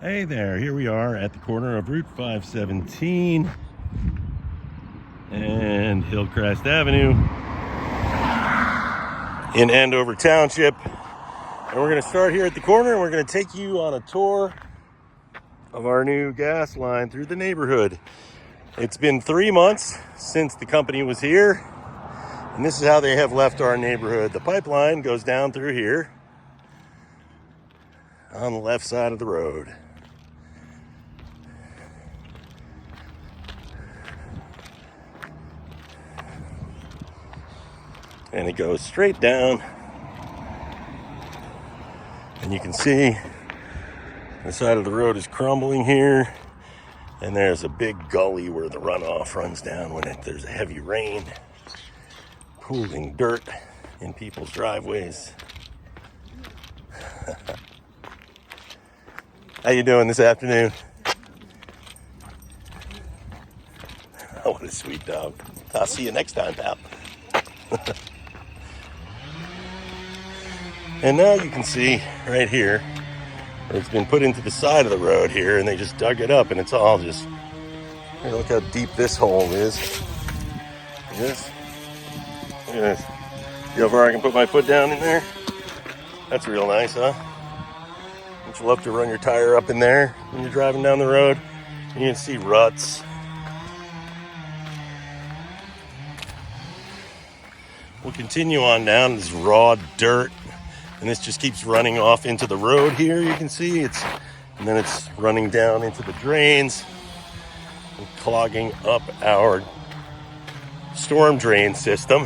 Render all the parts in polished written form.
Hey there, here we are at the corner of Route 517 and Hillcrest Avenue in Andover Township. And we're going to start here at the corner and we're going to take you on a tour of our new gas line through the neighborhood. It's been 3 months since the company was here, and this is how they have left our neighborhood. The pipeline goes down through here on the left side of the road. And it goes straight down, and you can see the side of the road is crumbling here, and there's a big gully where the runoff runs down when there's a heavy rain, pooling dirt in people's driveways. How you doing this afternoon? Oh, what a sweet dog. I'll see you next time, pal. And now you can see right here where it's been put into the side of the road here, and they just dug it up, and it's all just, here, look how deep this hole is. Look at this. Look at this. See how far I can put my foot down in there? That's real nice, huh? Don't you love to run your tire up in there when you're driving down the road? And you can see ruts. We'll continue on down this raw dirt, and this just keeps running off into the road here. You can see and then it's running down into the drains and clogging up our storm drain system.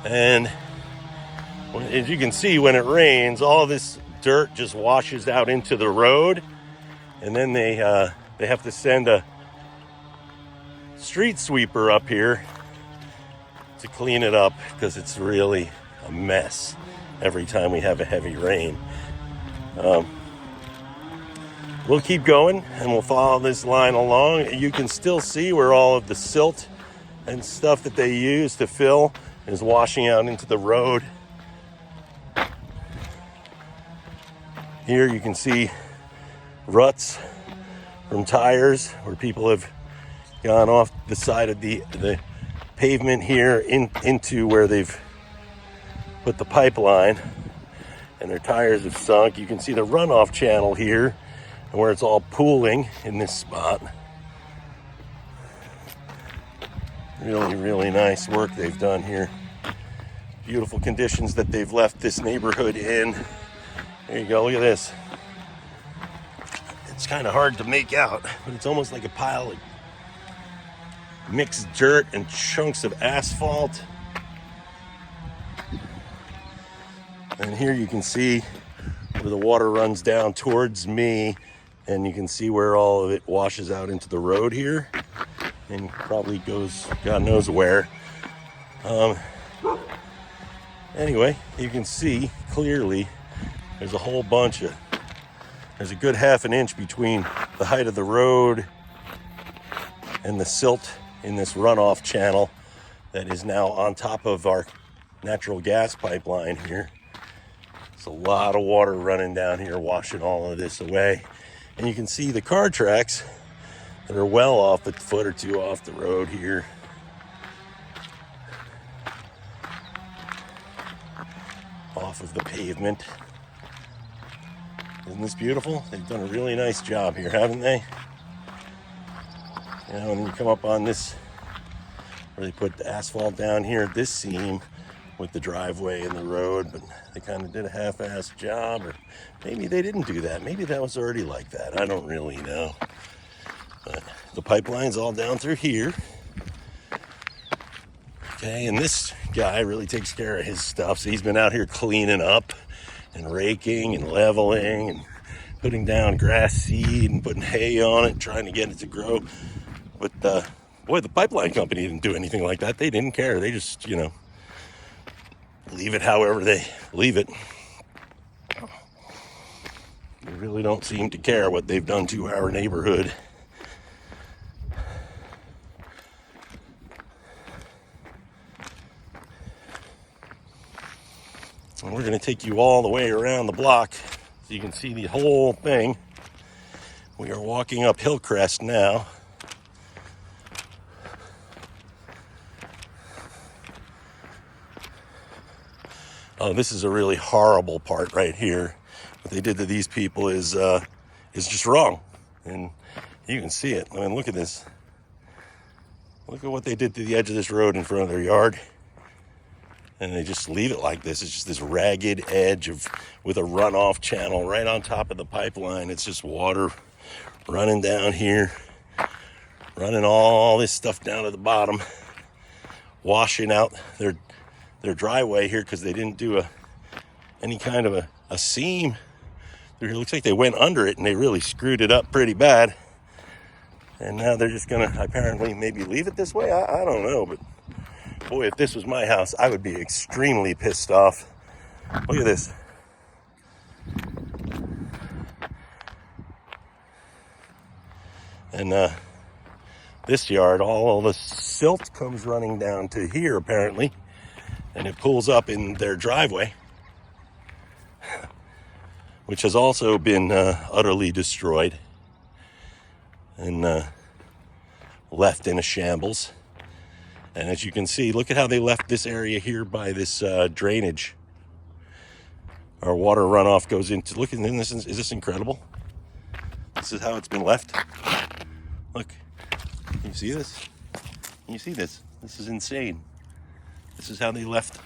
And as you can see, when it rains, all this dirt just washes out into the road, and then they have to send a street sweeper up here to clean it up, because it's really a mess every time we have a heavy rain. We'll keep going and we'll follow this line along. You can still see where all of the silt and stuff that they use to fill is washing out into the road. Here you can see ruts from tires where people have gone off the side of the pavement here into where they've put the pipeline, and their tires have sunk. You can see the runoff channel here and where it's all pooling in this spot. Really, really nice work they've done here. Beautiful conditions that they've left this neighborhood in. There you go, look at this. It's kind of hard to make out, but it's almost like a pile of mixed dirt and chunks of asphalt. And here you can see where the water runs down towards me, and you can see where all of it washes out into the road here and probably goes God knows where. Anyway, you can see clearly there's a good half an inch between the height of the road and the silt in this runoff channel that is now on top of our natural gas pipeline here. It's a lot of water running down here, washing all of this away. And you can see the car tracks that are well off, a foot or two off the road here. Off of the pavement. Isn't this beautiful? They've done a really nice job here, haven't they? You know, and you come up on this, where they put the asphalt down here at this seam with the driveway and the road, but they kind of did a half-assed job, or maybe they didn't do that. Maybe that was already like that. I don't really know. But the pipeline's all down through here. Okay, and this guy really takes care of his stuff. So he's been out here cleaning up and raking and leveling and putting down grass seed and putting hay on it, trying to get it to grow. But the pipeline company didn't do anything like that. They didn't care. They just, leave it however they leave it. They really don't seem to care what they've done to our neighborhood. And we're going to take you all the way around the block so you can see the whole thing. We are walking up Hillcrest now. Oh, this is a really horrible part right here. What they did to these people is just wrong, and you can see it. I mean, look at this. Look at what they did to the edge of this road in front of their yard, and they just leave it like this. It's just this ragged edge with a runoff channel right on top of the pipeline. It's just water running down here, running all this stuff down to the bottom, washing out their driveway here because they didn't do any kind of a seam. It looks like they went under it and they really screwed it up pretty bad. And now they're just gonna apparently maybe leave it this way. I don't know, but boy, if this was my house, I would be extremely pissed off. Look at this. And this yard, all the silt comes running down to here apparently, and it pulls up in their driveway, which has also been utterly destroyed and left in a shambles. And as you can see, look at how they left this area here by this drainage. Our water runoff goes into, look at this, is this incredible? This is how it's been left. Look, can you see this? Can you see this? This is insane. This is how they left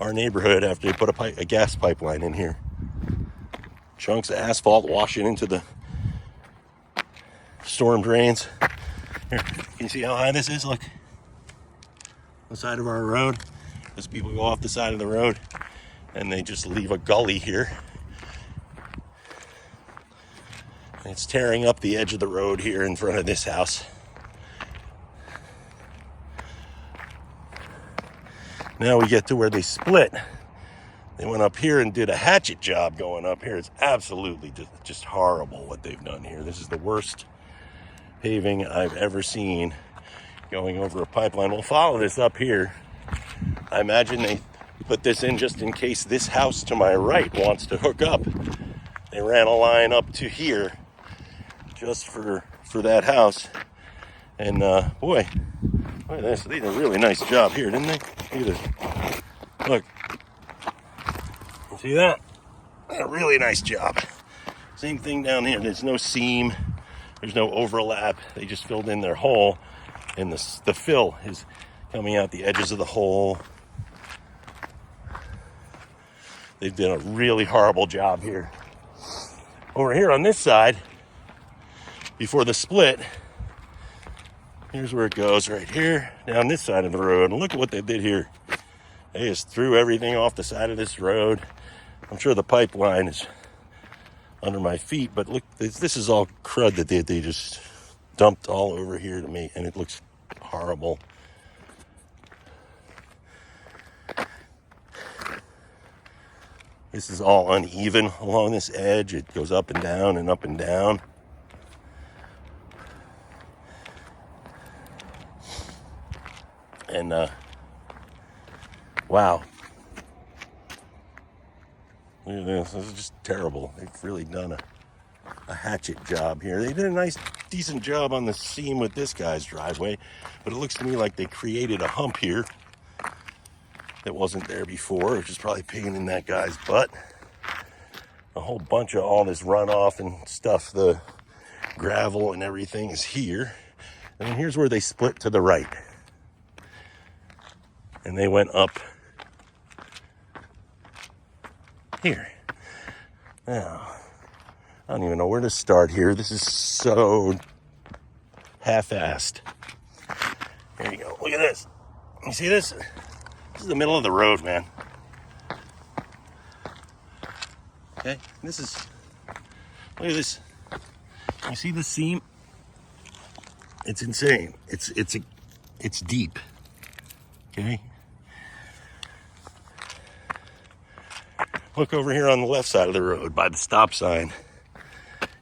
our neighborhood after they put a gas pipeline in here. Chunks of asphalt washing into the storm drains. Here, can you see how high this is? Look, the side of our road. As people go off the side of the road and they just leave a gully here. It's tearing up the edge of the road here in front of this house. Now we get to where they split. They went up here and did a hatchet job going up here. It's absolutely just horrible what they've done here. This is the worst paving I've ever seen going over a pipeline. We'll follow this up here. I imagine they put this in just in case this house to my right wants to hook up. They ran a line up to here just for that house. And boy, look at this. They did a really nice job here, didn't they? Look at this. Look. You see that? A really nice job. Same thing down here. There's no seam. There's no overlap. They just filled in their hole, and the fill is coming out the edges of the hole. They've done a really horrible job here. Over here on this side, before the split, here's where it goes, right here, down this side of the road. And look at what they did here. They just threw everything off the side of this road. I'm sure the pipeline is under my feet, but look, this is all crud that they just dumped all over here to me, and it looks horrible. This is all uneven along this edge. It goes up and down and up and down. And wow, look at this. This is just terrible. They've really done a hatchet job here. They did a nice, decent job on the seam with this guy's driveway, but it looks to me like they created a hump here that wasn't there before, which is probably a pain in that guy's butt. A whole bunch of all this runoff and stuff, the gravel and everything is here. And then here's where they split to the right. And they went up here. Now, I don't even know where to start here. This is so half-assed. There you go. Look at this. You see this? This is the middle of the road, man. Okay, this is, look at this. You see the seam? It's insane. It's deep. Okay. Look over here on the left side of the road by the stop sign.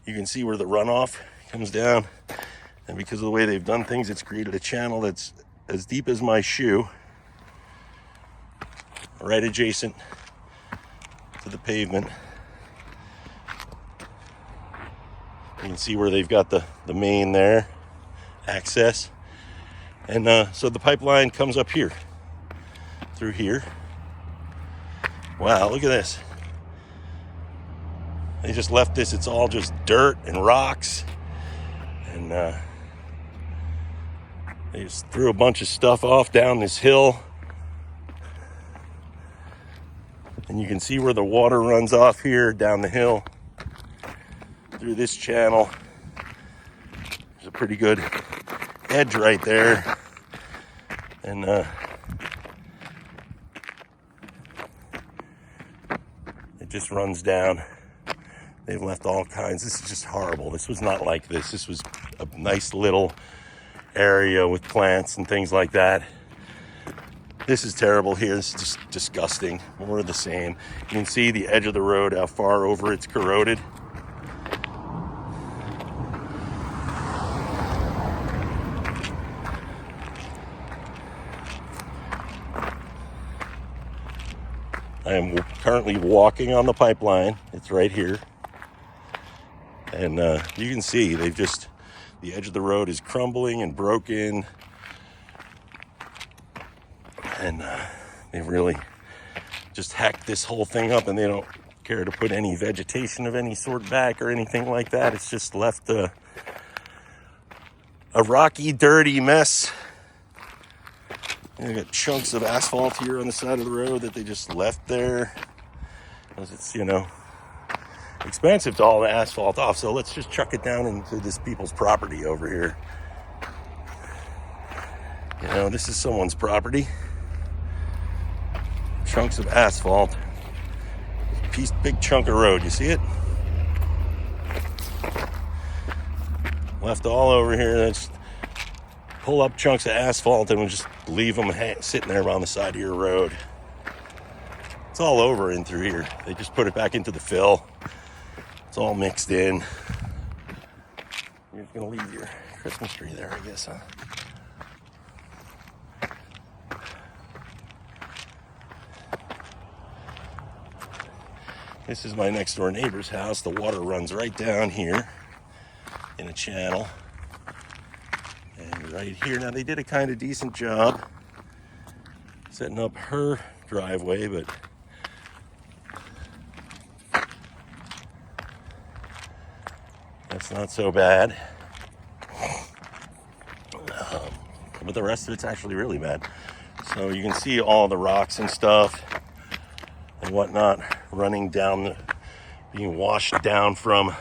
You can see where the runoff comes down. And because of the way they've done things, it's created a channel that's as deep as my shoe, right adjacent to the pavement. You can see where they've got the main there, access. And so the pipeline comes up here, through here. Wow, look at this. They just left this, it's all just dirt and rocks. And they just threw a bunch of stuff off down this hill. And you can see where the water runs off here down the hill through this channel. There's a pretty good edge right there. And it just runs down. They've left all kinds. This is just horrible. This was not like this. This was a nice little area with plants and things like that. This is terrible here. This is just disgusting. More of the same. You can see the edge of the road, how far over it's corroded. I am currently walking on the pipeline. It's right here. And you can see the edge of the road is crumbling and broken. And they've really just hacked this whole thing up, and they don't care to put any vegetation of any sort back or anything like that. It's just left a rocky, dirty mess. And they got chunks of asphalt here on the side of the road that they just left there. Because it's, expensive to haul the asphalt off. So let's just chuck it down into this people's property over here. This is someone's property. Chunks of asphalt. Big chunk of road. You see it? Left all over here. Let's pull up chunks of asphalt and we'll just leave them sitting there on the side of your road. It's all over in through here. They just put it back into the fill. It's all mixed in. You're just gonna leave your Christmas tree there, I guess, huh? This is my next door neighbor's house. The water runs right down here in a channel. And right here, now they did a kind of decent job setting up her driveway, but that's not so bad. But the rest of it's actually really bad. So you can see all the rocks and stuff and whatnot running down, being washed down from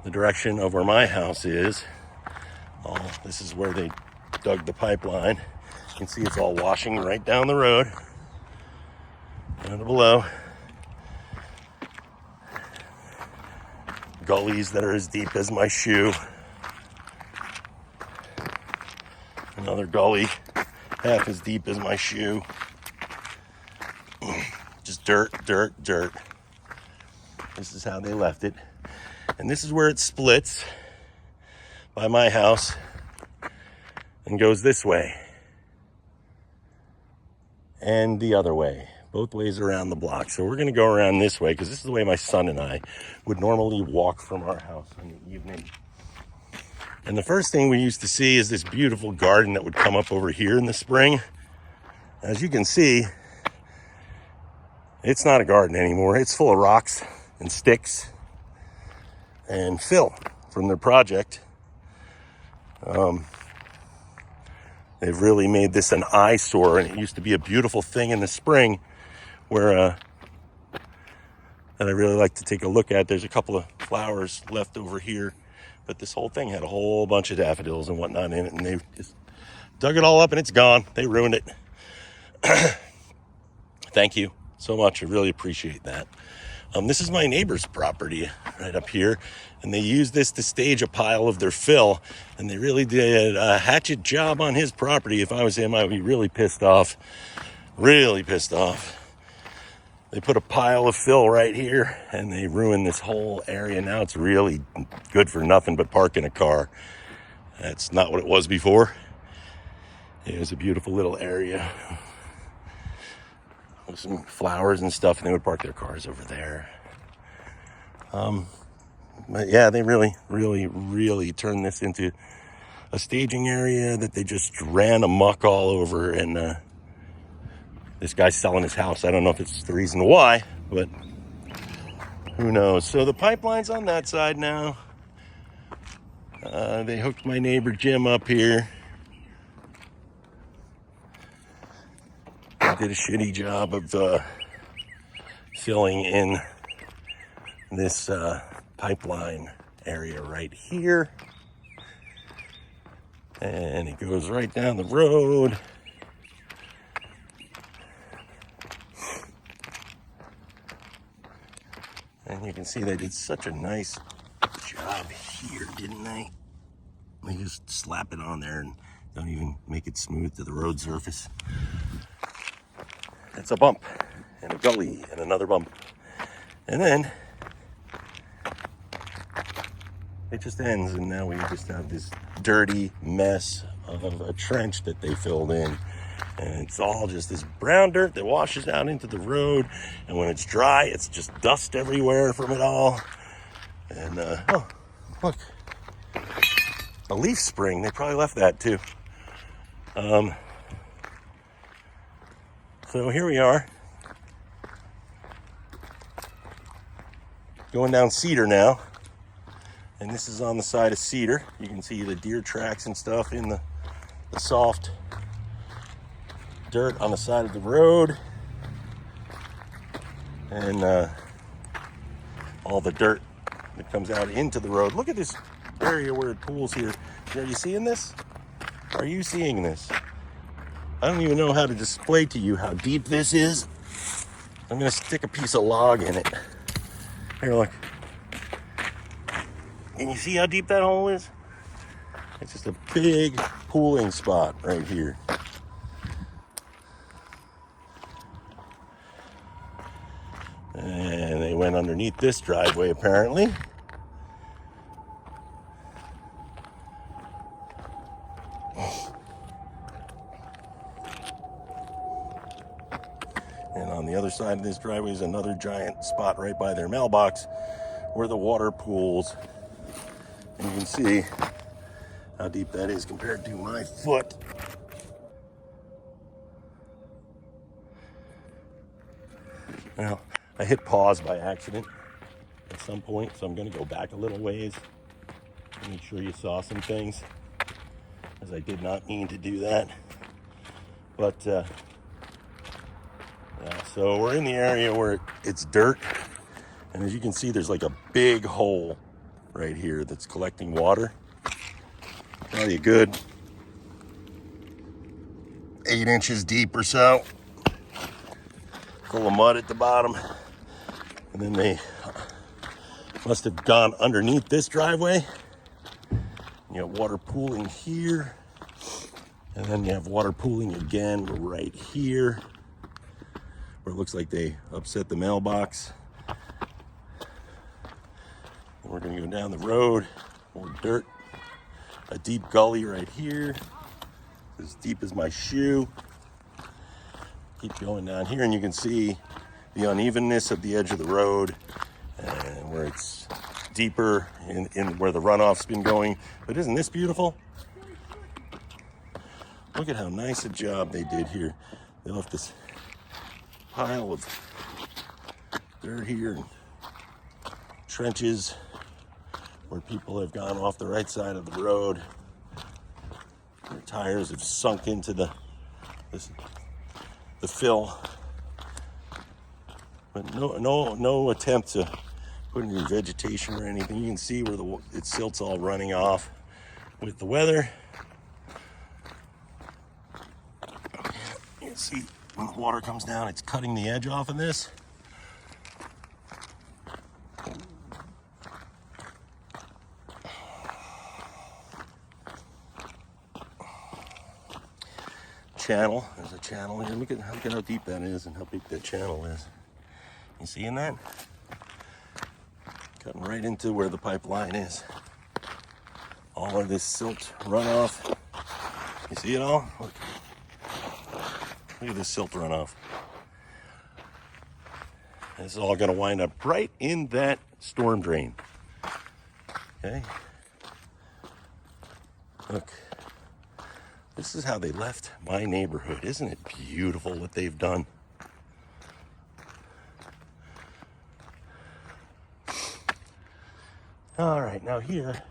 the direction of where my house is. This is where they dug the pipeline. You can see it's all washing right down the road, down below. Gullies that are as deep as my shoe. Another gully half as deep as my shoe. Just dirt, dirt, dirt. This is how they left it. And this is where it splits by my house and goes this way and the other way, both ways around the block. So we're going to go around this way because this is the way my son and I would normally walk from our house in the evening. And the first thing we used to see is this beautiful garden that would come up over here in the spring. As you can see, it's not a garden anymore. It's full of rocks and sticks and fill from their project. They've really made this an eyesore, and it used to be a beautiful thing in the spring where that I really like to take a look at. There's a couple of flowers left over here, but this whole thing had a whole bunch of daffodils and whatnot in it, and they just dug it all up and it's gone. They ruined it. Thank you so much. I really appreciate that. This is my neighbor's property right up here, and they used this to stage a pile of their fill, and they really did a hatchet job on his property. If I was him, I would be really pissed off. Really pissed off. They put a pile of fill right here, and they ruined this whole area. Now it's really good for nothing but parking a car. That's not what it was before. It was a beautiful little area with some flowers and stuff, and they would park their cars over there. But yeah, they really turned this into a staging area that they just ran amok all over. And this guy's selling his house. I don't know if it's the reason why, but who knows. So the pipeline's on that side now. They hooked my neighbor Jim up here. They did a shitty job of filling in this pipeline area right here. And it goes right down the road. And you can see they did such a nice job here, didn't they? They just slap it on there and don't even make it smooth to the road surface. It's a bump and a gully and another bump. And then it just ends, and now we just have this dirty mess of a trench that they filled in. And it's all just this brown dirt that washes out into the road. And when it's dry, it's just dust everywhere from it all. And, oh, look. A leaf spring. They probably left that too. So here we are. Going down Cedar now. And this is on the side of Cedar. You can see the deer tracks and stuff in the soft dirt on the side of the road. And all the dirt that comes out into the road. Look at this area where it pools here. Are you seeing this? Are you seeing this? I don't even know how to display to you how deep this is. I'm gonna stick a piece of log in it. Here, look. Can you see how deep that hole is? It's just a big pooling spot right here. And they went underneath this driveway apparently. And on the other side of this driveway is another giant spot right by their mailbox where the water pools. And you can see how deep that is compared to my foot. Now, I hit pause by accident at some point, so I'm going to go back a little ways to make sure you saw some things, as I did not mean to do that. But, yeah, so we're in the area where it's dirt, and as you can see, there's like a big hole right here that's collecting water. Probably a good 8 inches deep or so. Full of mud at the bottom. And then they must have gone underneath this driveway. You have water pooling here. And then you have water pooling again right here, where it looks like they upset the mailbox. And we're gonna go down the road, more dirt. A deep gully right here, as deep as my shoe. Keep going down here and you can see the unevenness of the edge of the road and where it's deeper in where the runoff's been going. But isn't this beautiful? Look at how nice a job they did here. They left this pile of dirt here and trenches where people have gone off the right side of the road. Their tires have sunk into the fill. But no attempt to put any vegetation or anything. You can see where the silt's all running off with the weather. You can see when the water comes down, it's cutting the edge off of this. Channel. There's a channel here. Look at how deep that is and how big that channel is. You seeing that? Cutting right into where the pipeline is. All of this silt runoff. You see it all? Look at this silt runoff. This is all going to wind up right in that storm drain. Okay. Look, this is how they left my neighborhood. Isn't it beautiful what they've done? All right, now here,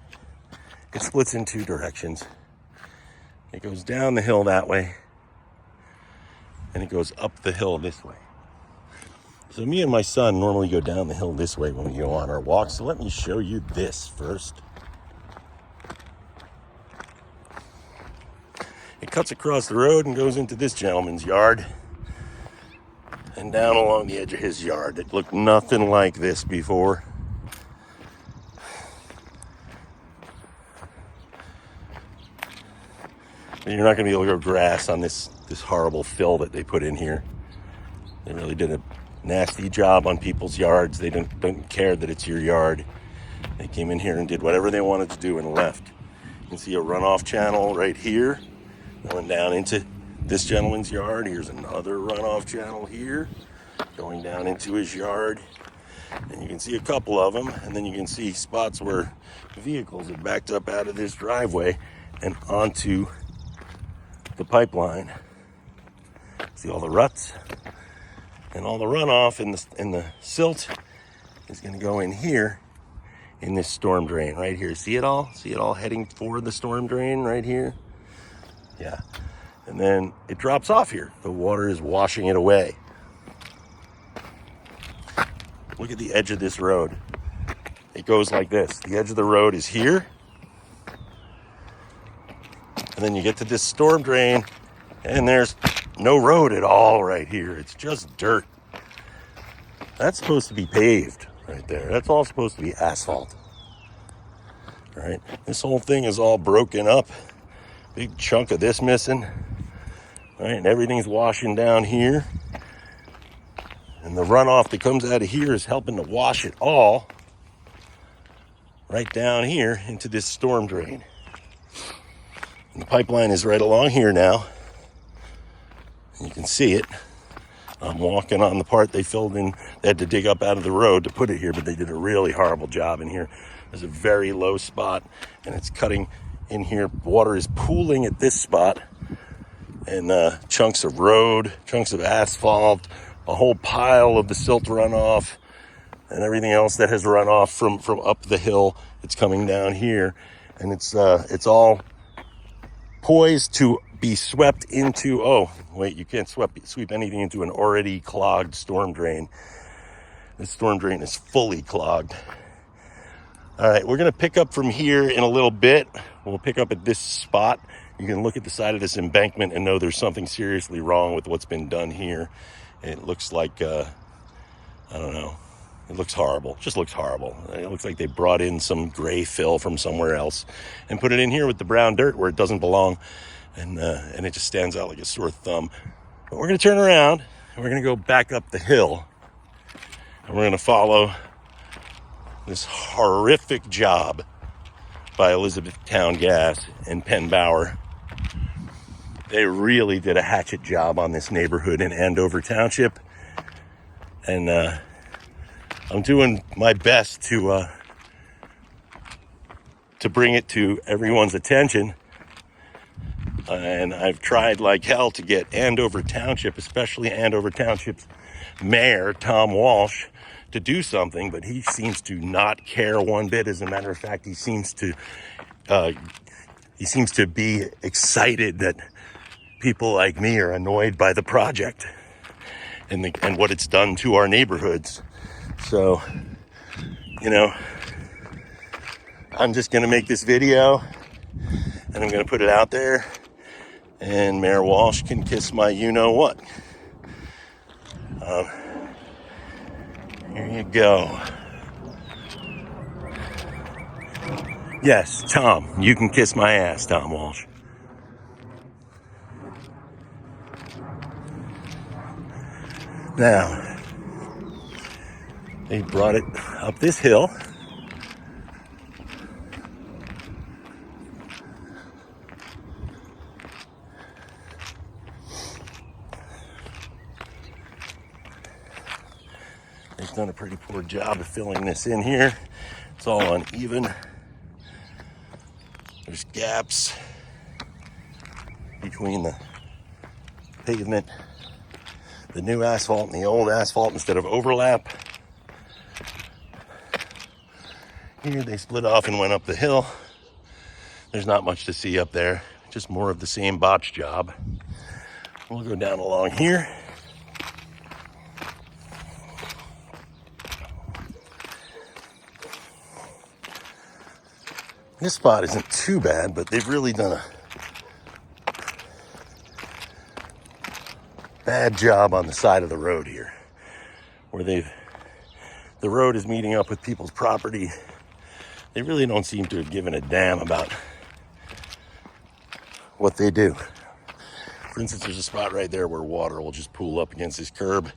it splits in two directions. It goes down the hill that way, and it goes up the hill this way. So me and my son normally go down the hill this way when we go on our walk. So let me show you this first. It cuts across the road and goes into this gentleman's yard and down along the edge of his yard. It looked nothing like this before. You're not going to be able to grow grass on this horrible fill that they put in here. They really did a nasty job on people's yards. They don't care that it's your yard. They came in here and did whatever they wanted to do and left. You can see a runoff channel right here going down into this gentleman's yard. Here's another runoff channel here going down into his yard. And you can see a couple of them, and then you can see spots where vehicles have backed up out of this driveway and onto the pipeline. See all the ruts? And all the runoff in the silt is going to go in here in this storm drain right here. See it all? See it all heading for the storm drain right here? Yeah. And then it drops off here. The water is washing it away. Look at the edge of this road. It goes like this. The edge of the road is here. And then you get to this storm drain, and there's no road at all right here. It's just dirt. That's supposed to be paved right there. That's all supposed to be asphalt. All right. This whole thing is all broken up. Big chunk of this missing. All right. And everything's washing down here. And the runoff that comes out of here is helping to wash it all right down here into this storm drain. And the pipeline is right along here now. You can see it. I'm walking on the part they filled in. They had to dig up out of the road to put it here, but they did a really horrible job in here. There's a very low spot, and it's cutting in here. Water is pooling at this spot, and chunks of road, chunks of asphalt, a whole pile of the silt runoff, and everything else that has run off from up the hill. It's coming down here, and it's all poised to be swept into, oh, wait, you can't sweep anything into an already clogged storm drain. This storm drain is fully clogged. All right, we're going to pick up from here in a little bit. We'll pick up at this spot. You can look at the side of this embankment and know there's something seriously wrong with what's been done here. It looks like, I don't know. It looks horrible. It just looks horrible. It looks like they brought in some gray fill from somewhere else and put it in here with the brown dirt where it doesn't belong. And it just stands out like a sore thumb. But we're going to turn around, and we're going to go back up the hill. And we're going to follow this horrific job by Elizabethtown Gas Penn Bower. They really did a hatchet job on this neighborhood in Andover Township. And I'm doing my best to bring it to everyone's attention. And I've tried like hell to get Andover Township, especially Andover Township's mayor, Tom Walsh, to do something, but he seems to not care one bit. As a matter of fact, he seems to be excited that people like me are annoyed by the project and what it's done to our neighborhoods. So, you know, I'm just going to make this video and I'm going to put it out there, and Mayor Walsh can kiss my you-know-what. Here you go. Yes, Tom, you can kiss my ass, Tom Walsh. Now, they brought it up this hill. They've done a pretty poor job of filling this in here. It's all uneven. There's gaps between the pavement, the new asphalt and the old asphalt instead of overlap. Here they split off and went up the hill. There's not much to see up there, just more of the same botch job. We'll go down along here. This spot isn't too bad, but they've really done a bad job on the side of the road here, where the road is meeting up with people's property. They really don't seem to have given a damn about what they do. For instance, there's a spot right there where water will just pool up against this curb.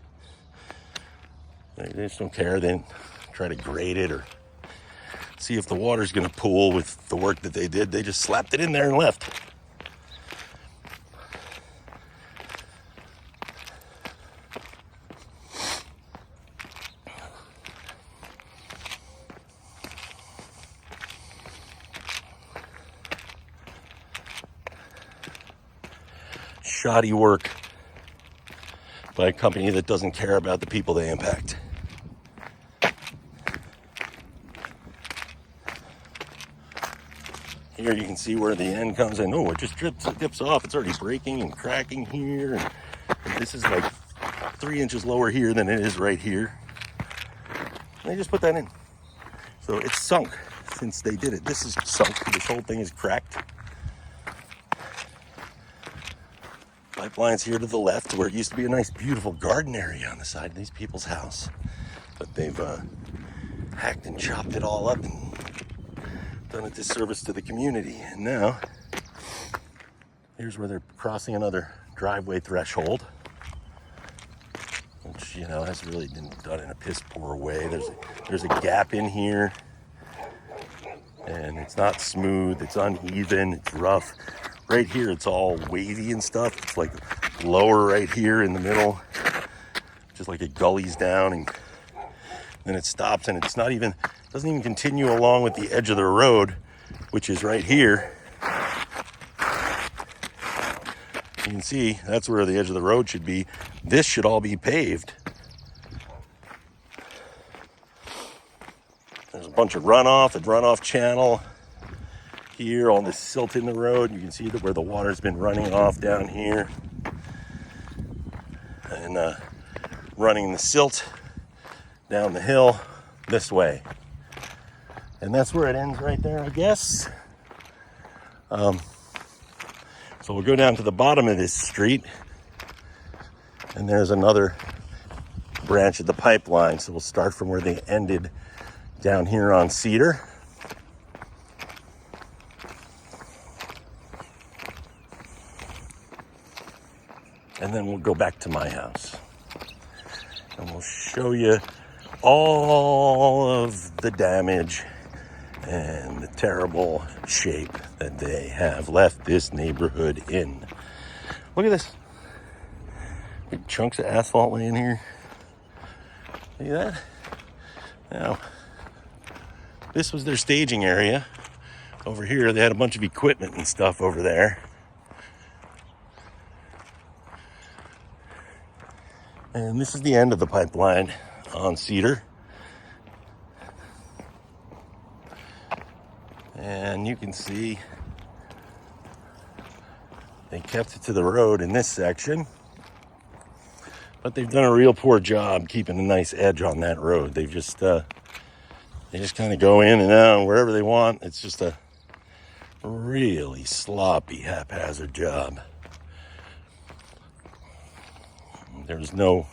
They just don't care. They didn't try to grade it or see if the water's going to pool with the work that they did. They just slapped it in there and left. Shoddy work by a company that doesn't care about the people they impact. Here you can see where the end comes in. Oh, it just dips off. It's already breaking and cracking here. And this is like 3 inches lower here than it is right here. And they just put that in. So it's sunk since they did it. This is sunk. This whole thing is cracked. Pipeline's here to the left where it used to be a nice, beautiful garden area on the side of these people's house. But they've hacked and chopped it all up and done a disservice to the community. And now, here's where they're crossing another driveway threshold, which, you know, has really been done in a piss poor way. There's a gap in here, and it's not smooth, it's uneven, it's rough. Right here, it's all wavy and stuff. It's like lower right here in the middle, just like it gullies down, and then it stops, and it's not even, doesn't even continue along with the edge of the road, which is right here. You can see that's where the edge of the road should be. This should all be paved. There's a bunch of runoff, a runoff channel here, all this silt in the road. You can see where the water's been running off down here and running the silt down the hill this way. And that's where it ends right there, I guess. So we'll go down to the bottom of this street, and there's another branch of the pipeline. So we'll start from where they ended down here on Cedar. And then we'll go back to my house. And we'll show you all of the damage and the terrible shape that they have left this neighborhood in. Look at this. Big chunks of asphalt laying here. See that? Now, this was their staging area. Over here, they had a bunch of equipment and stuff over there. And this is the end of the pipeline on Cedar. And you can see they kept it to the road in this section, but they've done a real poor job keeping a nice edge on that road. They just kind of go in and out wherever they want. It's just a really sloppy, haphazard job. There's no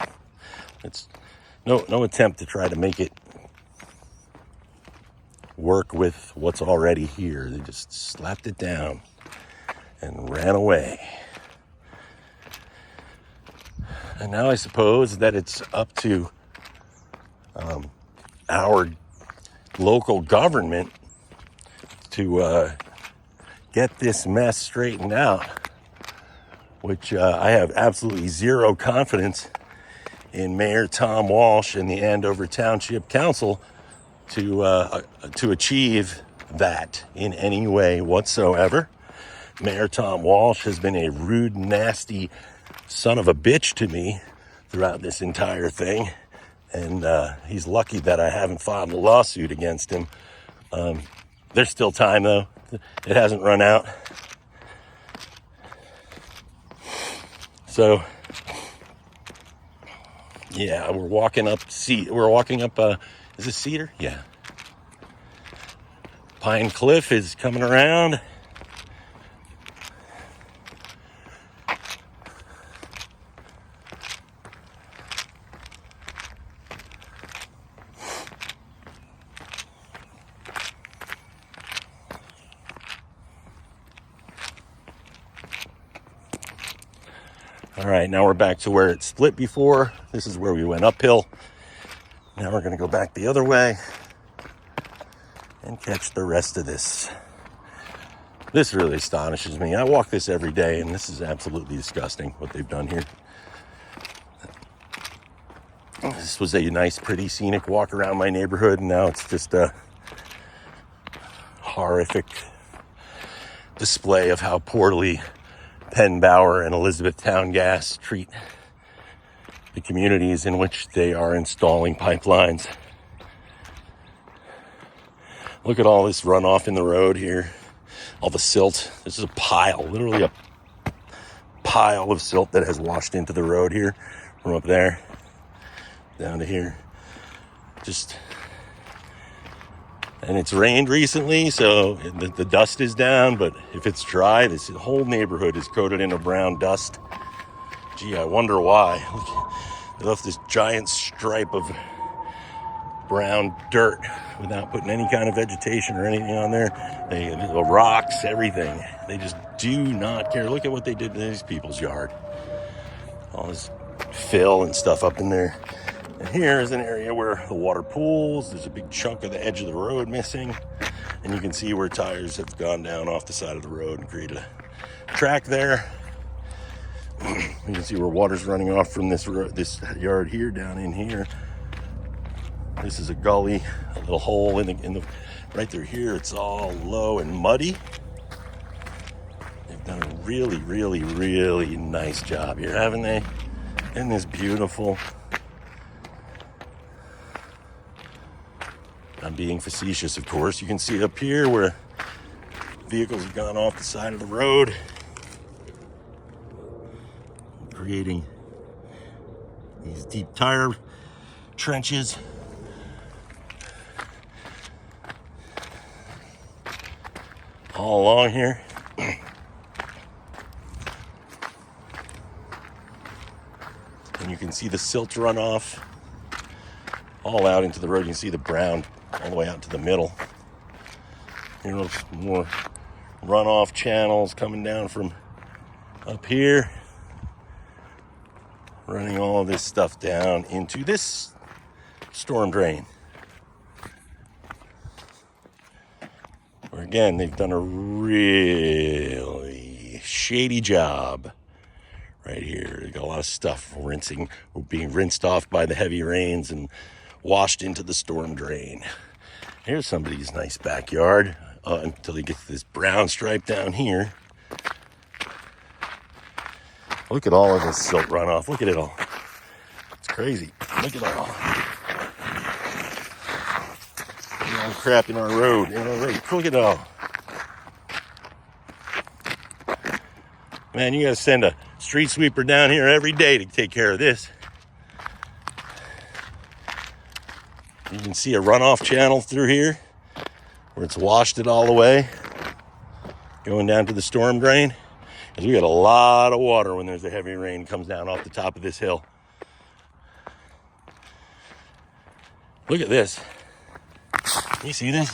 attempt to try to make it work with what's already here. They just slapped it down and ran away. And now I suppose that it's up to our local government to get this mess straightened out, which I have absolutely zero confidence in Mayor Tom Walsh and the Andover Township Council to achieve that in any way whatsoever. Mayor Tom Walsh has been a rude, nasty son of a bitch to me throughout this entire thing. And he's lucky that I haven't filed a lawsuit against him. There's still time, though. It hasn't run out. So, yeah, we're walking up, is this Cedar? Yeah. Pine Cliff is coming around. All right, now we're back to where it split before. This is where we went uphill. Now we're going to go back the other way and catch the rest of this. This really astonishes me. I walk this every day, and this is absolutely disgusting what they've done here. This was a nice, pretty, scenic walk around my neighborhood, and now it's just a horrific display of how poorly Penn Bower and Elizabethtown Gas treat the communities in which they are installing pipelines. Look at all this runoff in the road here. All the silt. This is a pile, literally a pile of silt that has washed into the road here from up there down to here. And it's rained recently, so the dust is down, but if it's dry, this whole neighborhood is coated in a brown dust. Gee, I wonder why. Look, they left this giant stripe of brown dirt without putting any kind of vegetation or anything on there. The rocks, everything. They just do not care. Look at what they did to these people's yard. All this fill and stuff up in there. And here is an area where the water pools. There's a big chunk of the edge of the road missing. And you can see where tires have gone down off the side of the road and created a track there. You can see where water's running off from this yard here down in here. This is a gully, a little hole in the right through here. It's all low and muddy. They've done a really, really, really nice job here, haven't they? Isn't this beautiful? I'm being facetious, of course. You can see up here where vehicles have gone off the side of the road, creating these deep tire trenches. All along here. And you can see the silt runoff all out into the road. You can see the brown all the way out to the middle. Here's more runoff channels coming down from up here, running all of this stuff down into this storm drain. Where again, they've done a really shady job right here. They got a lot of stuff being rinsed off by the heavy rains and washed into the storm drain. Here's somebody's nice backyard until they get to this brown stripe down here. Look at all of this silt runoff. Look at it all. It's crazy. Look at it all. All crap in our road. Look at it all. Man, you gotta send a street sweeper down here every day to take care of this. You can see a runoff channel through here where it's washed it all away, going down to the storm drain. Because we got a lot of water when there's a heavy rain comes down off the top of this hill. Look at this. You see this?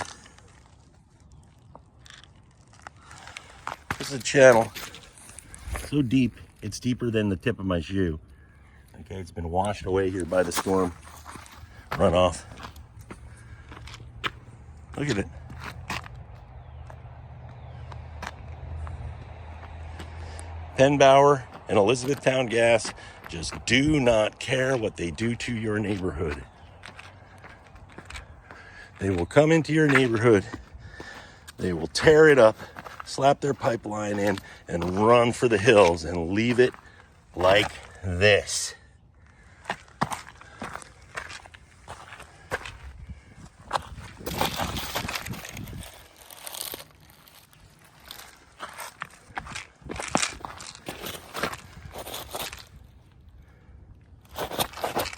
This is a channel so deep, it's deeper than the tip of my shoe. Okay, it's been washed away here by the storm runoff. Look at it. Penn Bower and Elizabethtown Gas just do not care what they do to your neighborhood. They will come into your neighborhood They will tear it up, slap their pipeline in, and run for the hills and leave it like this.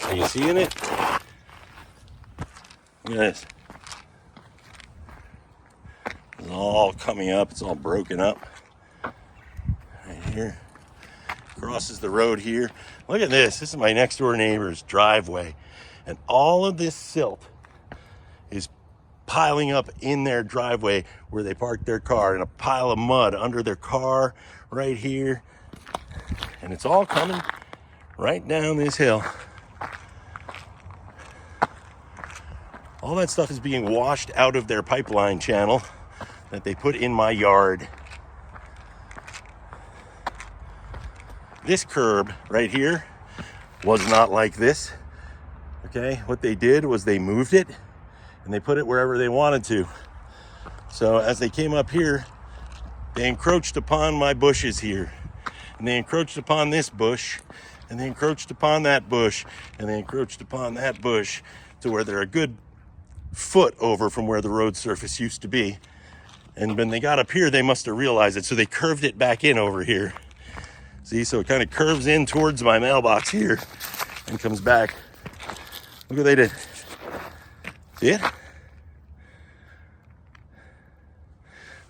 Are you seeing it? Look at this. It's all coming up. It's all broken up. Right here. Crosses the road here. Look at this. This is my next door neighbor's driveway. And all of this silt is piling up in their driveway where they parked their car, in a pile of mud under their car right here. And it's all coming right down this hill. All that stuff is being washed out of their pipeline channel that they put in my yard. This curb right here was not like this. Okay, what they did was they moved it and they put it wherever they wanted to. So as they came up here, they encroached upon my bushes here. And they encroached upon this bush, and they encroached upon that bush, and they encroached upon that bush to where they're a good foot over from where the road surface used to be. And when they got up here, they must have realized it, so they curved it back in over here. See, so it kind of curves in towards my mailbox here and comes back. Look what they did. See it?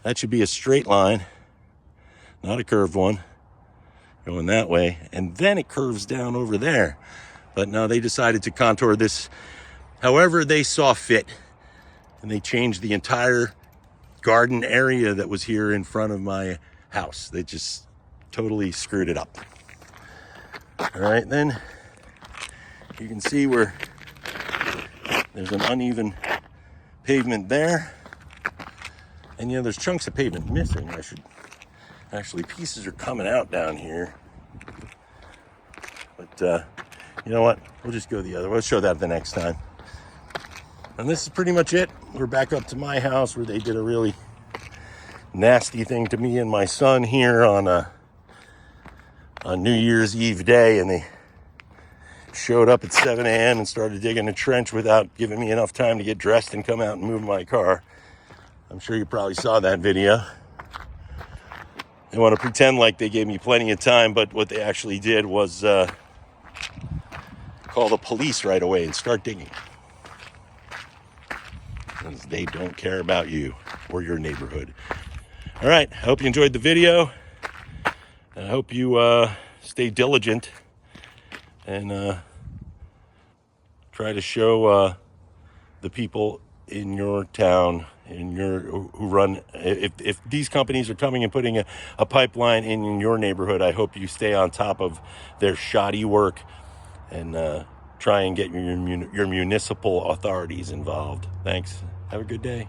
That should be a straight line, not a curved one, going that way. And then it curves down over there. But no, they decided to contour this however they saw fit, and they changed the entire garden area that was here in front of my house. They just totally screwed it up. All right, then you can see where there's an uneven pavement there, and there's chunks of pavement missing. Pieces are coming out down here, but you know what, we'll just go the other way. We'll show that the next time. And this is pretty much it. We're back up to my house where they did a really nasty thing to me and my son here on New Year's Eve day. And they showed up at 7 a.m. and started digging a trench without giving me enough time to get dressed and come out and move my car. I'm sure you probably saw that video. They want to pretend like they gave me plenty of time, but what they actually did was call the police right away and start digging. Because they don't care about you or your neighborhood. All right, I hope you enjoyed the video. I hope you stay diligent and try to show the people in your town, who run, if these companies are coming and putting a pipeline in your neighborhood, I hope you stay on top of their shoddy work and try and get your municipal authorities involved. Thanks. Have a good day.